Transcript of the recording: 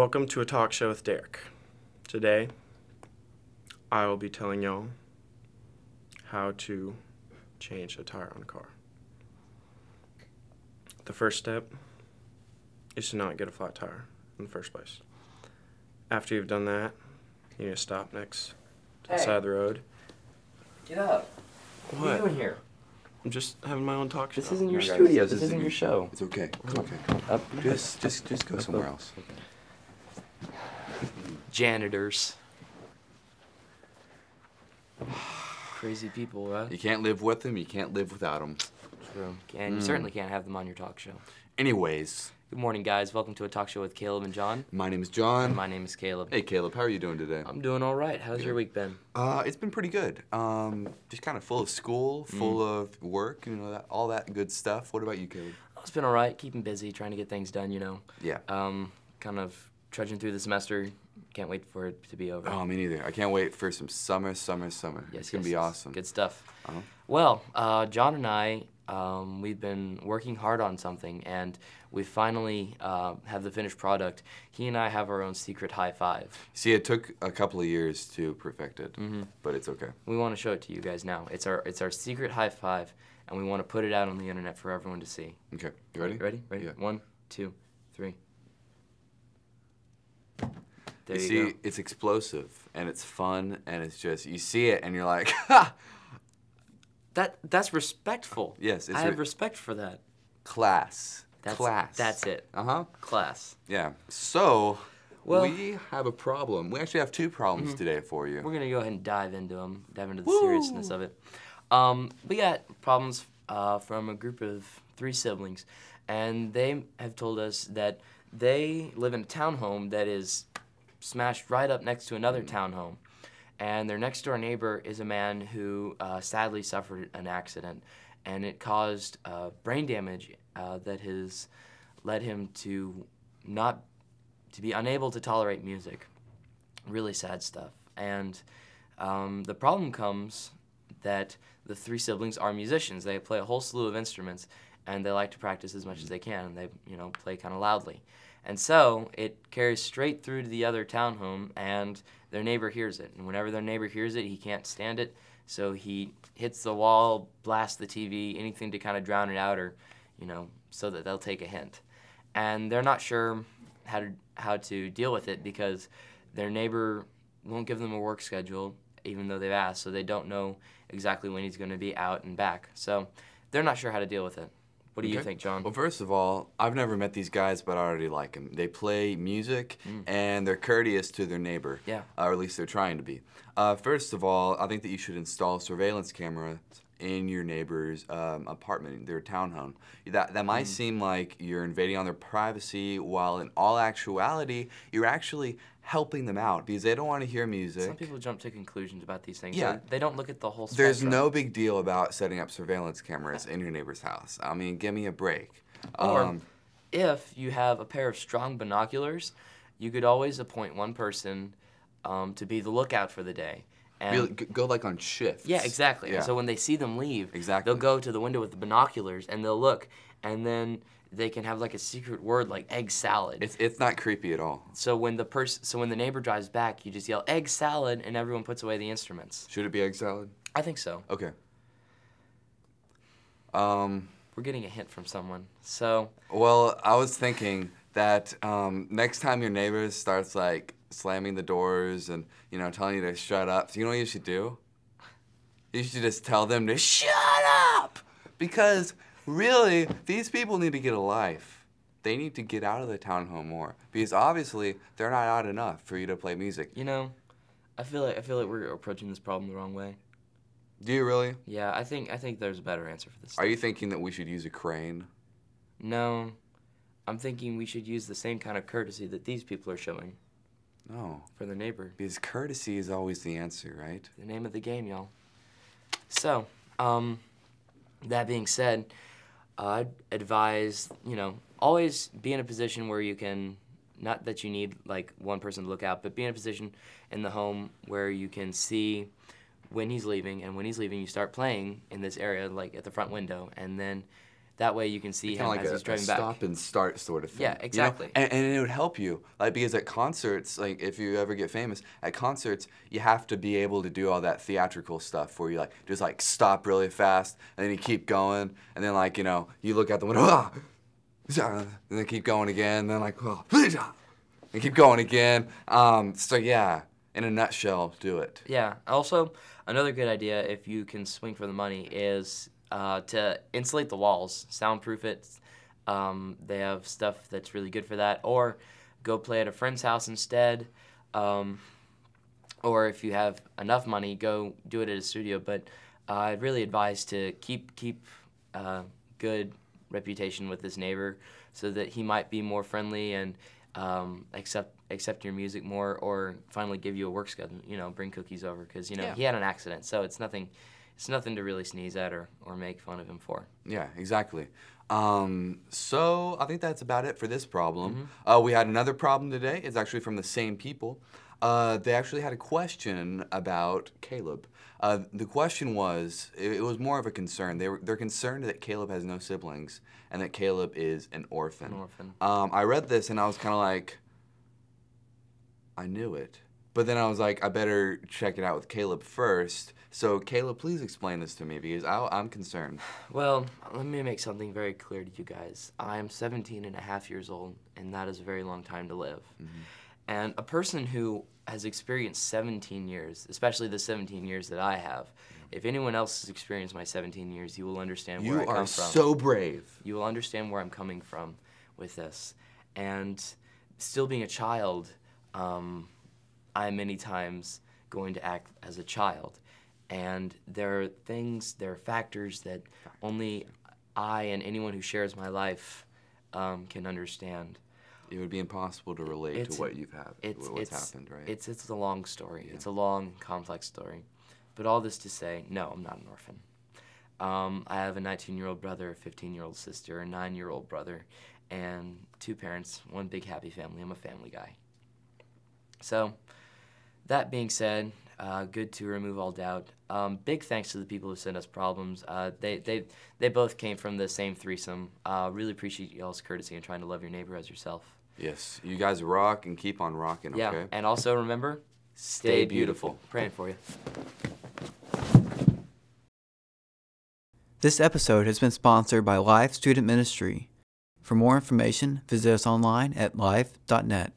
Welcome to a talk show with Derek. Today, I will be telling y'all how to change a tire on a car. The first step is to not get a flat tire in the first place. After you've done that, you need to stop next to the side of the road. Get up. What are you doing here? I'm just having my own talk show. This isn't your studio. This isn't your show. It's okay. It's okay. Just go somewhere else. Janitors. Crazy people, huh? You can't live with them. You can't live without them. True. And you certainly can't have them on your talk show. Anyways. Good morning, guys. Welcome to a talk show with Caleb and John. My name is John. And my name is Caleb. Hey, Caleb. How are you doing today? I'm doing all right. How's your week been? It's been pretty good. Just kind of full of school, full of work, all that good stuff. What about you, Caleb? Oh, it's been all right. Keeping busy, trying to get things done, Yeah. Kind of trudging through the semester. Can't wait for it to be over. Oh, me neither. I can't wait for some summer. It's gonna be awesome. Good stuff. Uh-huh. Well, John and I, we've been working hard on something, and we finally have the finished product. He and I have our own secret high five. See, it took a couple of years to perfect it, but it's okay. We want to show it to you guys now. It's our secret high five, and we want to put it out on the internet for everyone to see. Okay, you ready? Ready? Yeah. 1, 2, 3. There You you see, go. it's explosive, and it's fun, and it's just, you see it, and you're like, ha! That's respectful. Yes, it's I have respect for that. Class. Class. That's it. Uh-huh. Class. Yeah. So, Well- we have a problem. We actually have two problems today for you. We're gonna go ahead and dive into them, dive into the seriousness of it. We got problems from a group of 3 siblings, and they have told us that they live in a townhome that is smashed right up next to another townhome, and their next door neighbor is a man who sadly suffered an accident, and it caused brain damage that has led him to be unable to tolerate music. Really sad stuff. And the problem comes that the 3 siblings are musicians. They play a whole slew of instruments, and they like to practice as much as they can, and they play kind of loudly. And so it carries straight through to the other townhome, and their neighbor hears it. And whenever their neighbor hears it, he can't stand it, so he hits the wall, blasts the TV, anything to kind of drown it out, or so that they'll take a hint. And they're not sure how to deal with it because their neighbor won't give them a work schedule, even though they've asked, so they don't know exactly when he's going to be out and back. So they're not sure how to deal with it. What do you think, John? Well, first of all, I've never met these guys, but I already like them. They play music, and they're courteous to their neighbor. Yeah. Or at least they're trying to be. First of all, I think that you should install surveillance cameras in your neighbor's apartment, their townhome. That might seem like you're invading on their privacy, while in all actuality, you're actually helping them out because they don't want to hear music. Some people jump to conclusions about these things. Yeah. They don't look at the whole spectrum. There's no big deal about setting up surveillance cameras in your neighbor's house. I mean, give me a break. Or if you have a pair of strong binoculars, you could always appoint one person to be the lookout for the day. And really, go like on shifts. yeah, exactly. Yeah. And so when they see them leave, Exactly. they'll go to the window with the binoculars and they'll look, and then they can have like a secret word like egg salad. It's not creepy at all. So when the neighbor drives back, you just yell egg salad, and everyone puts away the instruments. Should it be egg salad? I think so. Okay. We're getting a hint from someone. So Well, I was thinking that next time your neighbor starts like slamming the doors and telling you to shut up, you know what you should do? You should just tell them to shut up, because really these people need to get a life. They need to get out of the townhome more because obviously they're not out enough for you to play music. I feel like we're approaching this problem the wrong way. Do you really? Yeah, I think there's a better answer for this. Are you thinking that we should use a crane? No, I'm thinking we should use the same kind of courtesy that these people are showing No, for their neighbor. because courtesy is always the answer, right? The name of the game, y'all. So, that being said, I'd advise, always be in a position where you can, not that you need like one person to look out, but be in a position in the home where you can see when he's leaving, and when he's leaving you start playing in this area, like at the front window, and then That way you can see him Kind of like as he's a driving back. stop and start sort of thing. Yeah, exactly. You know? And it would help you, like, because at concerts, like, if you ever get famous, at concerts, you have to be able to do all that theatrical stuff where you, like, just, like, stop really fast, and then you keep going, and then, like, you know, you look out the window, and then keep going again, and then, like, and keep going again. So, yeah, in a nutshell, do it. Yeah. Also, another good idea, if you can swing for the money, is to insulate the walls, soundproof it. They have stuff that's really good for that. Or go play at a friend's house instead. Or if you have enough money, go do it at a studio. But I'd really advise to keep good reputation with this neighbor so that he might be more friendly and accept your music more, or finally give you a work schedule, you know, bring cookies over, because, you know, Yeah. he had an accident, so it's nothing to really sneeze at or make fun of him for. Yeah, exactly. So I think that's about it for this problem. We had another problem today. It's actually from the same people. They actually had a question about Caleb. The question was, it was more of a concern. They're concerned that Caleb has no siblings and that Caleb is an orphan. I read this and I was kind of like, I knew it. But then I was like, I better check it out with Caleb first. So Caleb, please explain this to me because I'm concerned. Well, let me make something very clear to you guys. I'm 17 and a half years old, and that is a very long time to live. And a person who has experienced 17 years, especially the 17 years that I have, if anyone else has experienced my 17 years, you will understand where I come from. You are so brave. You will understand where I'm coming from with this. And still being a child, I'm many times going to act as a child. And there are factors that only I and anyone who shares my life can understand. It would be impossible to relate to what you've had, what's happened, right? It's a long story. Yeah. It's a long, complex story. But all this to say, no, I'm not an orphan. I have a 19-year-old brother, a 15-year-old sister, a 9-year-old brother, and 2 parents, one big happy family. I'm a family guy. So, that being said, good to remove all doubt. Big thanks to the people who sent us problems. They both came from the same threesome. Really appreciate y'all's courtesy and trying to love your neighbor as yourself. Yes, you guys rock and keep on rocking, okay? Yeah, and also remember, Stay beautiful. Praying for you. This episode has been sponsored by Life Student Ministry. For more information, visit us online at life.net.